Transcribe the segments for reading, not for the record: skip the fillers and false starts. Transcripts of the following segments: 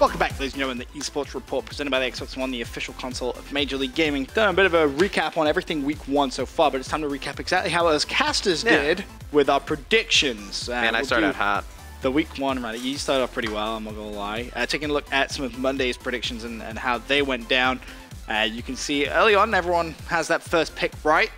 Welcome back, ladies and gentlemen, the eSports Report presented by the Xbox One, the official console of Major League Gaming. Done a bit of a recap on everything week 1 so far, but it's time to recap exactly how us casters did with our predictions. Man, I started out hot. The week 1, right? You started off pretty well, I'm not gonna lie. Taking a look at some of Monday's predictions and how they went down. You can see early on, everyone has that first pick right.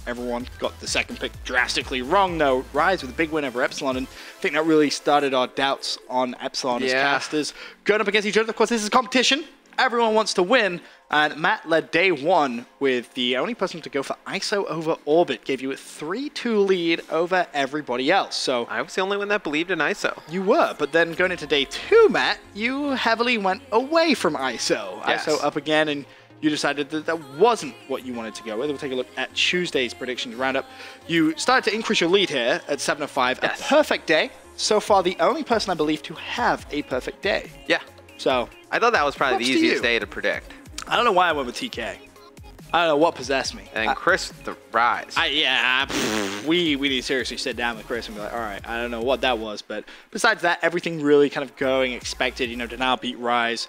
Everyone got the second pick drastically wrong, though. Rise with a big win over Epsilon, and I think that really started our doubts on Epsilon as casters. Going up against each other, of course, this is competition. Everyone wants to win, and Matt led day 1 with the only person to go for ISO over Orbit. Gave you a 3-2 lead over everybody else. So I was the only one that believed in ISO. You were, but then going into day 2, Matt, you heavily went away from ISO. Yes. ISO up again, and you decided that that wasn't what you wanted to go with. We'll take a look at Tuesday's predictions roundup. You started to increase your lead here at 7-5. Yes. A perfect day. So far, the only person I believe to have a perfect day. Yeah. So I thought that was probably the easiest day to predict. I don't know why I went with TK. I don't know what possessed me. And Chris, the Rise. We need to seriously sit down with Chris and be like, all right, I don't know what that was. But besides that, everything really kind of going expected. You know, Denial beat Rise.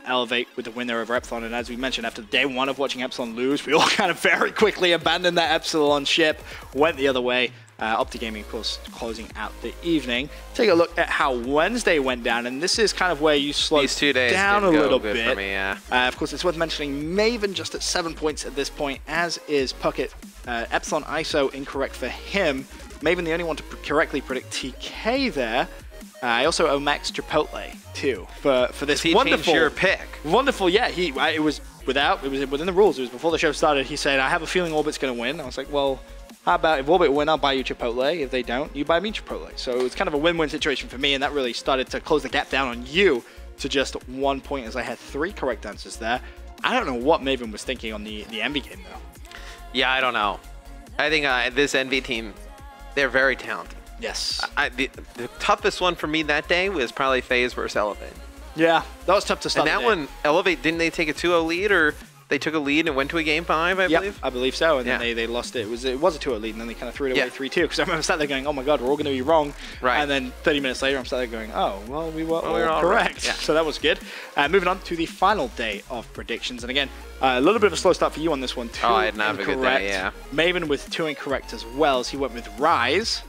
Elevate with the win there over Epsilon, and as we mentioned, after day 1 of watching Epsilon lose, we all kind of very quickly abandoned that Epsilon ship, went the other way. Opti Gaming, of course, closing out the evening. Take a look at how Wednesday went down, and this is kind of where you slowed These 2 days down a little good bit. For me, yeah. Of course, it's worth mentioning Maven just at 7 points at this point, as is Puckett. Epsilon ISO incorrect for him. Maven the only one to correctly predict TK there. I also owe Max Chipotle too for this wonderful your pick. Wonderful, yeah. It was within the rules. It was before the show started. He said, "I have a feeling Orbit's going to win." I was like, "Well, how about if Orbit win, I'll buy you Chipotle. If they don't, you buy me Chipotle." So it was kind of a win-win situation for me, and that really started to close the gap down on you to just 1 point, as I had 3 correct answers there. I don't know what Maven was thinking on the Envy game though. Yeah, I don't know. I think this Envy team, they're very talented. Yes. The toughest one for me that day was probably FaZe versus Elevate. Yeah, that was tough to start. And that one, Elevate, didn't they take a 2-0 lead, or they took a lead and went to a game 5, I believe? I believe so, and then they lost it. It was a 2-0 lead, and then they kind of threw it away 3-2, because I remember sat there going, oh my god, we're all going to be wrong. Right. And then 30 minutes later, I'm sat there going, oh, well, we were all all correct. right. Yeah. So that was good. Moving on to the final day of predictions, and again, a little bit of a slow start for you on this one, too. Oh, I didn't have a good day, yeah. Maven with 2 incorrect as well, as he went with Rise.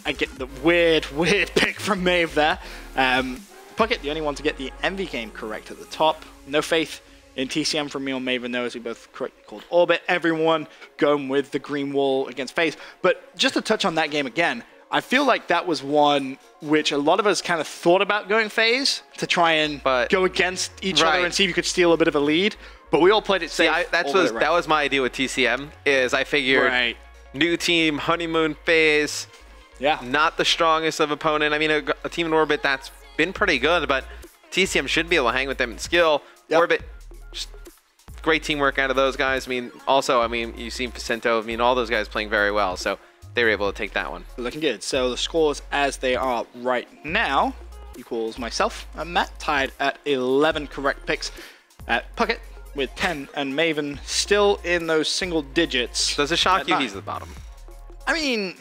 I get the weird pick from Maeve there. Puckett, the only one to get the Envy game correct at the top. No faith in TCM from me on Maven, though, as we both correctly called Orbit. Everyone going with the green wall against FaZe. But just to touch on that game again, I feel like that was one which a lot of us kind of thought about going FaZe to try and go against each other and see if you could steal a bit of a lead. But we all played it safe. That was my idea with TCM, is I figured new team, honeymoon phase. Yeah. Not the strongest of opponent. I mean, a team in Orbit that's been pretty good, but TCM should be able to hang with them in skill. Yep. Orbit, just great teamwork out of those guys. I mean, also, you've seen Pacento. All those guys playing very well, so they were able to take that one. Looking good. So the scores as they are right now equals myself and Matt tied at 11 correct picks. At Puckett with 10, and Maven still in those single digits. Does it shock you he's at the bottom? I mean,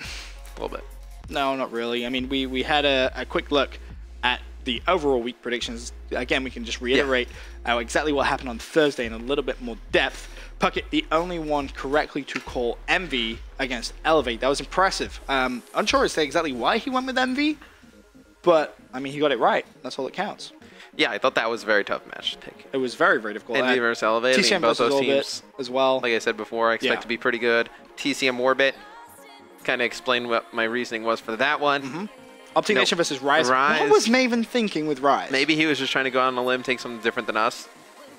a little bit. No, not really. I mean, we had a quick look at the overall week predictions. Again, we can just reiterate exactly what happened on Thursday in a little bit more depth. Puckett, the only one correctly to call Envy against Elevate. That was impressive. Unsure as to exactly why he went with Envy, but, I mean, he got it right. That's all that counts. Yeah, I thought that was a very tough match to take. It was very, very difficult. Envy versus Elevate. TCM both versus those Orbit teams, as well. Like I said before, I expect to be pretty good. TCM Orbit, kind of explain what my reasoning was for that one. Opti Nation versus Rise. What was Maven thinking with Rise? Maybe he was just trying to go out on a limb, take something different than us.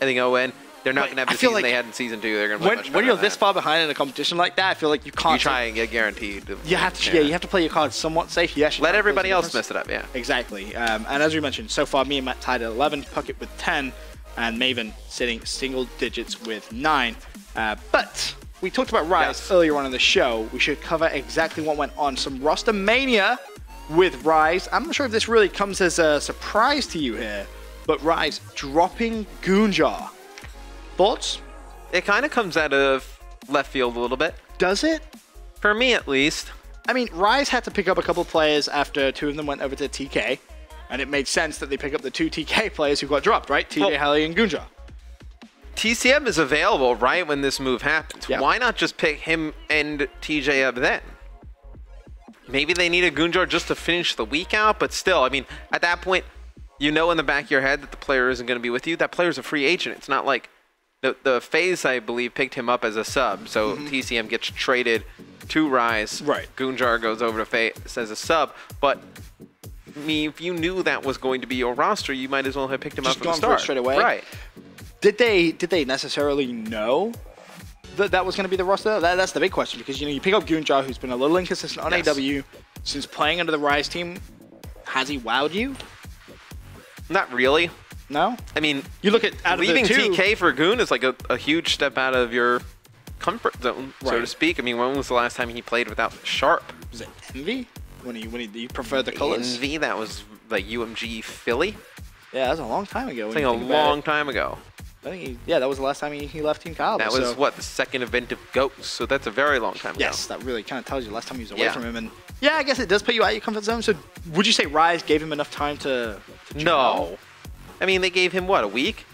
I think ON, they're not going to have the season they had in Season 2. They're going to play much better. When you're this far behind in a competition like that, I feel like you can't. You try and get guaranteed. You have to. You have to play your cards somewhat safe. You actually let everybody else mess it up. Yeah. Exactly. And as we mentioned, so far me and Matt tied at 11, Puckett with 10, and Maven sitting single digits with 9. But we talked about Rise earlier on in the show. We should cover exactly what went on. Some Rostermania with Rise. I'm not sure if this really comes as a surprise to you here, but Rise dropping Goonjar. Thoughts? It kind of comes out of left field a little bit. Does it? For me, at least. I mean, Rise had to pick up a couple of players after 2 of them went over to TK. And it made sense that they pick up the 2 TK players who got dropped, right? TJ Helly and Gunjar. TCM is available right when this move happens. Yep. Why not just pick him and TJ up then? Maybe they need a Gunjar just to finish the week out, but still, I mean, at that point, you know in the back of your head that the player isn't going to be with you. That player's a free agent. It's not like the FaZe, I believe, picked him up as a sub, so TCM gets traded to Rise. Right. Gunjar goes over to FaZe as a sub, but I mean, if you knew that was going to be your roster, you might as well have picked him up from the start. Straight away. Right. Did they necessarily know that was going to be the roster? That's the big question, because you pick up Gunjar, who's been a little inconsistent on AW since playing under the Rise team. Has he wowed you? Not really. No? I mean, you look at leaving TK for Goon is like a huge step out of your comfort zone, so to speak. I mean, when was the last time he played without Sharp? Was it Envy? When he preferred the colors? Envy, that was like UMG Philly. Yeah, that was a long time ago. It's like a long time ago. I think that was the last time he left Team Calibur. That was what, the second event of Ghosts, so that's a very long time ago. Yes, that really kind of tells you the last time he was away from him. And yeah, I guess it does put you out of your comfort zone. So would you say Rise gave him enough time to No. I mean, they gave him, what, a week?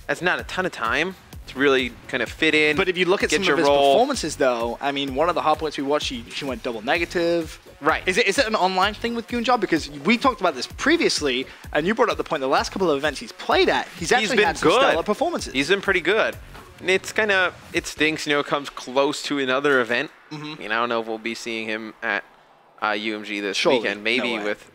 That's not a ton of time to really kind of fit in. But if you look at some of his performances, though, I mean, one of the hot points we watched, she went double negative. Right. Is it an online thing with Gunjar? Because we talked about this previously, and you brought up the point the last couple of events he's played at, he's actually had some stellar performances. He's been pretty good. And it's kind of, it stinks, it comes close to another event. I mean, I don't know if we'll be seeing him at UMG this weekend. Maybe with,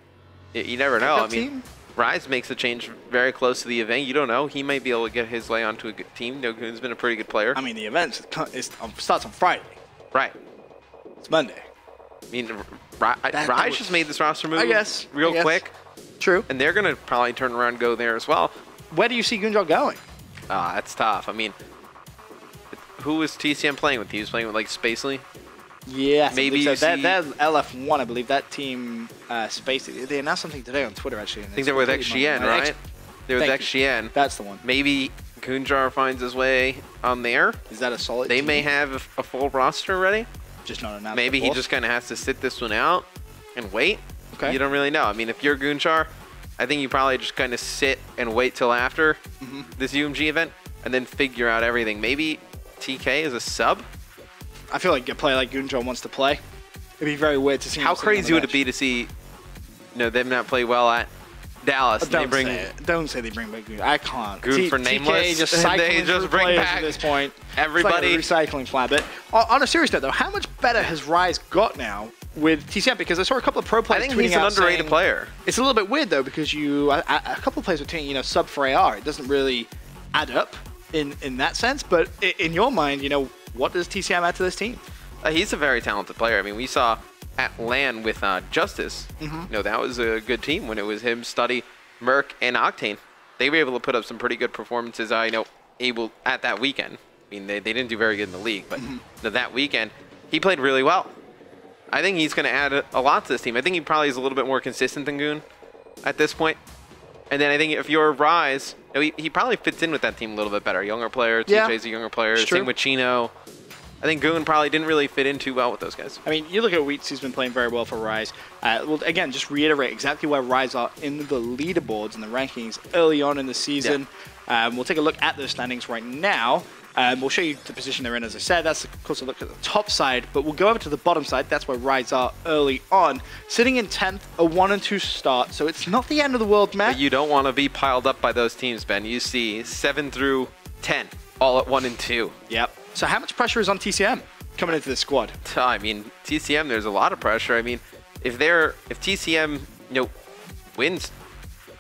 you never know. I mean, Rise makes a change very close to the event. You don't know. He might be able to get his way onto a good team. Goon's been a pretty good player. I mean, the event starts on Friday. Right. It's Monday. I mean, Rise just made this roster move real quick. True. And they're going to probably turn around and go there as well. Where do you see Gunjar going? That's tough. I mean, who was TCM playing with? He was playing with, like, Spacely? Yeah, maybe so. That LF1, I believe that team, Spacely, they announced something today on Twitter, actually. I think they're with XGN, right? They're with XGN. That's the one. Maybe Gunjar finds his way on there. Is that a solid They team? may have a full roster ready. Just not announced. Maybe he just kind of has to sit this one out and wait. Okay. You don't really know. I mean, if you're Gunjar, I think you probably just kind of sit and wait till after this UMG event and then figure out everything. Maybe TK is a sub? I feel like a player like Gunjar wants to play. It'd be very weird to see him. How crazy would it be to see them not play well at Dallas? Don't say they bring back Goon. I can't. Goon for nameless. They just bring back at this point. Everybody. It's like a recycling flat. But on a serious note, though, how much better has Rise got now with TCM? Because I saw a couple of pro players. I think he's an underrated player. It's a little bit weird though, because a couple of players were tweeting, sub for AR. It doesn't really add up in that sense. But in your mind, what does TCM add to this team? He's a very talented player. I mean, we saw at LAN with Justice. That was a good team when it was him, Study, Merc, and Octane. They were able to put up some pretty good performances. Able at that weekend. I mean, they didn't do very good in the league, but that weekend he played really well. I think he's going to add a lot to this team. I think he probably is a little bit more consistent than Goon at this point. And then I think if you're Rise, he probably fits in with that team a little bit better. Younger player, TJ's a younger player. Same with Chino. I think Goon probably didn't really fit in too well with those guys. I mean, you look at Wheats, he's been playing very well for Rise. Well, again, just reiterate exactly where Rise are in the leaderboards and the rankings early on in the season. We'll take a look at those standings right now. We'll show you the position they're in, as I said. That's, of course, a look at the top side, but we'll go over to the bottom side. That's where Rise are early on. Sitting in 10th, a 1-2 start, so it's not the end of the world, Matt. But you don't want to be piled up by those teams, Ben. You see 7 through 10, all at 1 and 2. Yep. So how much pressure is on TCM coming into this squad? I mean, TCM, there's a lot of pressure. I mean, if TCM, wins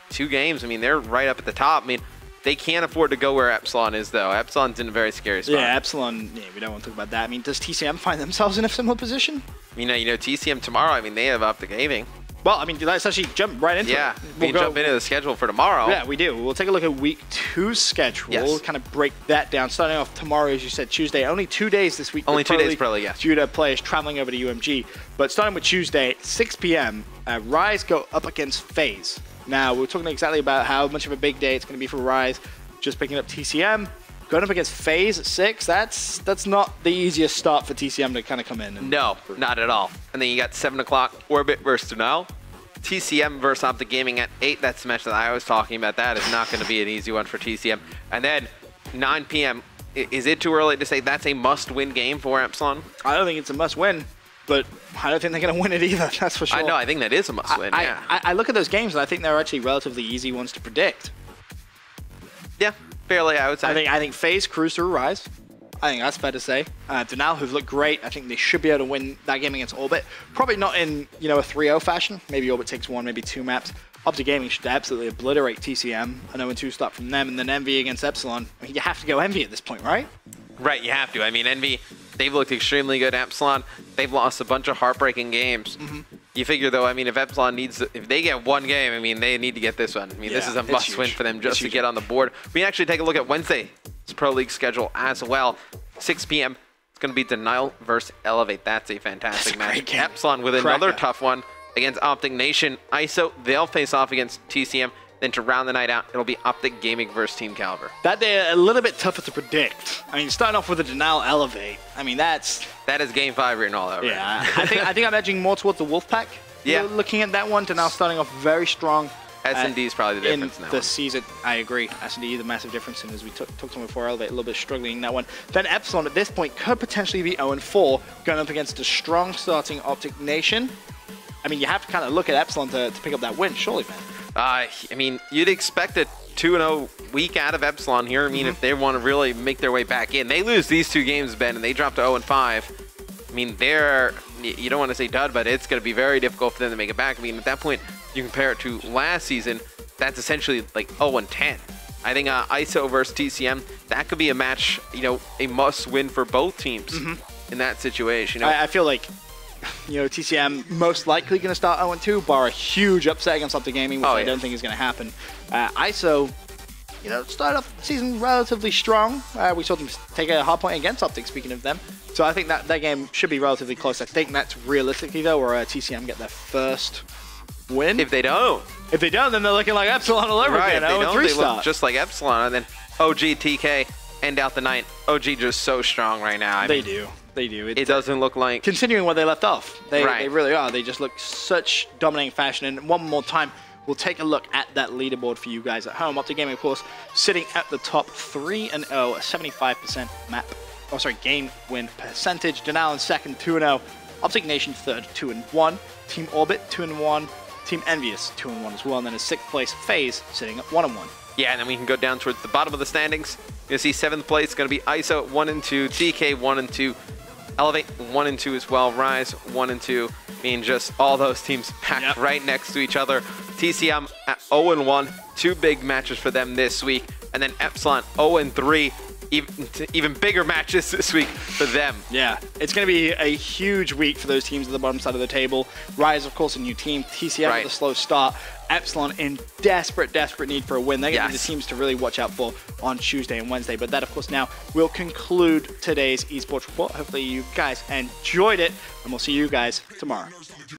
2 games, I mean, they're right up at the top. I mean, they can't afford to go where Epsilon is, though. Epsilon's in a very scary spot. Yeah, Epsilon, we don't want to talk about that. I mean, does TCM find themselves in a similar position? TCM tomorrow, I mean, they have Optic Gaming. Well, I mean, let's actually jump right into it. Yeah, we can jump into the schedule for tomorrow. Yeah, we do. We'll take a look at week 2 schedule. We'll kind of break that down. Starting off tomorrow, as you said, Tuesday. Only 2 days this week. Only 2 days pro league, yes. Due to players traveling over to UMG. But starting with Tuesday, 6 p.m., Rise go up against FaZe. Now, we're talking exactly about how much of a big day it's going to be for Rise. Just picking up TCM. Going up against FaZe at 6, that's not the easiest start for TCM to kind of come in. No, not at all. And then you got 7 o'clock Orbit versus Tunel. TCM versus Optic Gaming at 8. That's the match that I was talking about. That is not going to be an easy one for TCM. And then 9 p.m. Is it too early to say that's a must-win game for Epsilon? I don't think it's a must-win, but I don't think they're going to win it either, that's for sure. I know, I think that is a must-win, yeah. I look at those games, and I think they're actually relatively easy ones to predict. Yeah, fairly, I would say. I think FaZe cruise through Rise. I think that's fair to say. Denal, who've looked great, I think they should be able to win that game against Orbit. Probably not in, a 3-0 fashion. Maybe Orbit takes 1, maybe 2 maps. Optic Gaming should absolutely obliterate TCM. A 0-2 start from them, and then Envy against Epsilon. I mean, you have to go Envy at this point, right? Right, you have to. I mean, Envy, they've looked extremely good. Epsilon, they've lost a bunch of heartbreaking games. You figure, though, I mean, if Epsilon if they get one game, I mean, they need to get this one. I mean, this is a must-win for them just to get on the board. We can actually take a look at Wednesday's Pro League schedule as well. 6 p.m. It's going to be Denial versus Elevate. That's a fantastic match. Epsilon with another tough one against Optic Nation. ISO, they'll face off against TCM. Then to round the night out, it'll be Optic Gaming versus Team Caliber. That day a little bit tougher to predict. I mean, starting off with a Denial Elevate. I mean, that is Game 5 written all over. Yeah, I think I'm edging more towards the Wolfpack. Yeah. Looking at that one, Denial starting off very strong. S&D is probably the difference in now. The season, I agree. S&D, the massive difference, and as we talked on before, Elevate a little bit struggling in that one. Then Epsilon at this point could potentially be 0-4, going up against a strong starting Optic Nation. I mean, you have to kind of look at Epsilon to pick up that win, surely, man. I mean, you'd expect a 2-0 week out of Epsilon here. I mean, if they want to really make their way back in. They lose these 2 games, Ben, and they drop to 0-5. I mean, you don't want to say dud, but it's going to be very difficult for them to make it back. I mean, at that point, you compare it to last season, that's essentially like 0-10. I think ISO versus TCM, that could be a match, a must-win for both teams in that situation. I feel like, TCM most likely going to start 0-2, bar a huge upset against Optic Gaming, which I don't think is going to happen. ISO, started off the season relatively strong. We saw them take a hard point against Optic, speaking of them. So I think that game should be relatively close. I think that's realistically, though, where TCM get their first win. If they don't, then they're looking like Epsilon all over again. 0-3 they look just like Epsilon. And then OG, TK, end out the night. OG just so strong right now. They do. It doesn't look like... Continuing where they left off. They really are. They just look such dominating fashion. And one more time, we'll take a look at that leaderboard for you guys at home. Optic Gaming, of course, sitting at the top 3-0, a 75% game win percentage. Denal in second, 2-0. Optic Nation third, 2-1. Team Orbit, 2-1. Team Envious, 2-1 as well. And then in 6th place, FaZe, sitting at 1-1. Yeah, and then we can go down towards the bottom of the standings. You'll see 7th place is going to be ISO, 1-2. TK, 1-2. Elevate, 1-2 as well. Rise, 1-2. I mean, just all those teams packed right next to each other. TCM at 0-1. 2 big matches for them this week. And then Epsilon, 0-3. Even bigger matches this week for them. Yeah, it's going to be a huge week for those teams at the bottom side of the table. Rise, of course, a new team. TCM with a slow start. Epsilon in desperate need for a win. They're going to be the teams to really watch out for on Tuesday and Wednesday. But that, of course, now will conclude today's eSports Report. Hopefully you guys enjoyed it, and we'll see you guys tomorrow.